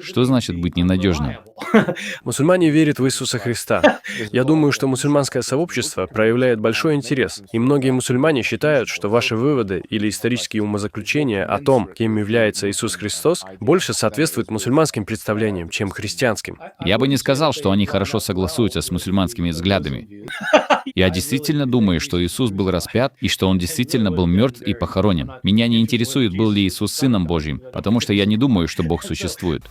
Что значит быть ненадежным? Мусульмане верят в Иисуса Христа. Я думаю, что мусульманское сообщество проявляет большой интерес, и многие мусульмане считают, что ваши выводы или исторические умозаключения о том, кем является Иисус Христос, больше соответствуют мусульманским представлениям, чем христианским. Я бы не сказал, что они хорошо согласуются с мусульманскими взглядами. Я действительно думаю, что Иисус был распят и что Он действительно был мертв и похоронен. Меня не интересует, был ли Иисус Сыном Божьим, потому что я не думаю, что Бог существует.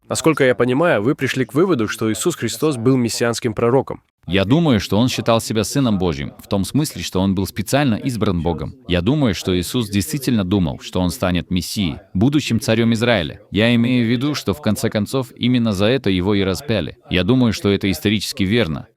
Насколько я понимаю, вы пришли к выводу, что Иисус Христос был мессианским пророком. Я думаю, что Он считал себя Сыном Божьим, в том смысле, что Он был специально избран Богом. Я думаю, что Иисус действительно думал, что Он станет Мессией, будущим царем Израиля. Я имею в виду, что в конце концов именно за это Его и распяли. Я думаю, что это исторически верно.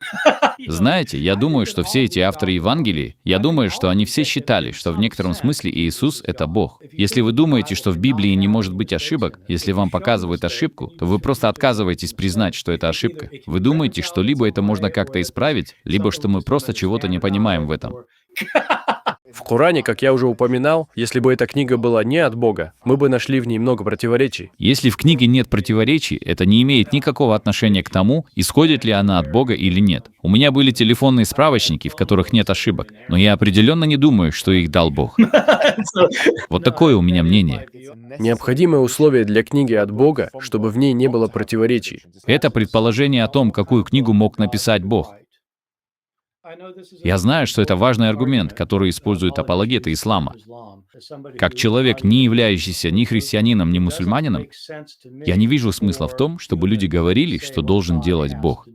Знаете, я думаю, что все эти авторы Евангелий, я думаю, что они все считали, что в некотором смысле Иисус — это Бог. Если вы думаете, что в Библии не может быть ошибок, если вам показывают ошибку, то вы просто отказываетесь признать, что это ошибка. Вы думаете, что либо это можно как-то исправить, либо что мы просто чего-то не понимаем в этом. В Коране, как я уже упоминал, если бы эта книга была не от Бога, мы бы нашли в ней много противоречий. Если в книге нет противоречий, это не имеет никакого отношения к тому, исходит ли она от Бога или нет. У меня были телефонные справочники, в которых нет ошибок, но я определенно не думаю, что их дал Бог. Вот такое у меня мнение. Необходимое условие для книги от Бога, чтобы в ней не было противоречий. Это предположение о том, какую книгу мог написать Бог. Я знаю, что это важный аргумент, который используют апологеты ислама. Как человек, не являющийся ни христианином, ни мусульманином, я не вижу смысла в том, чтобы люди говорили, что должен делать Бог.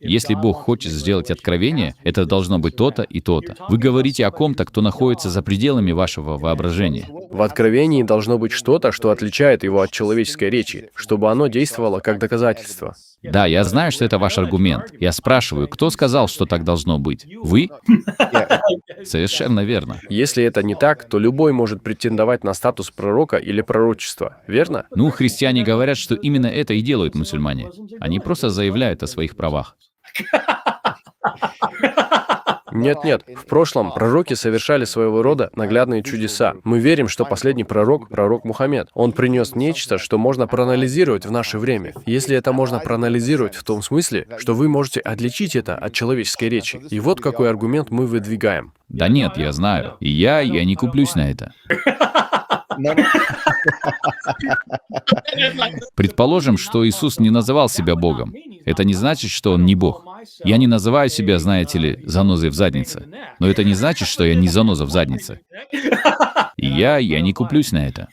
Если Бог хочет сделать откровение, это должно быть то-то и то-то. Вы говорите о ком-то, кто находится за пределами вашего воображения. В Откровении должно быть что-то, что отличает его от человеческой речи, чтобы оно действовало как доказательство. Да, я знаю, что это ваш аргумент. Я спрашиваю, кто сказал, что так должно быть? Вы? Совершенно верно. Если это не так, то любой может претендовать на статус пророка или пророчества, верно? Ну, христиане говорят, что именно это и делают мусульмане. Они просто заявляют о своих правах. Нет, в прошлом пророки совершали своего рода наглядные чудеса. Мы верим, что последний пророк — пророк Мухаммед. Он принес нечто, что можно проанализировать в наше время. Если это можно проанализировать в том смысле, что вы можете отличить это от человеческой речи. И вот какой аргумент мы выдвигаем. Да нет, я знаю. И я не куплюсь на это. Предположим, что Иисус не называл себя Богом. Это не значит, что Он не Бог. Я не называю себя, знаете ли, занозой в заднице. Но это не значит, что я не заноза в заднице. И я не куплюсь на это.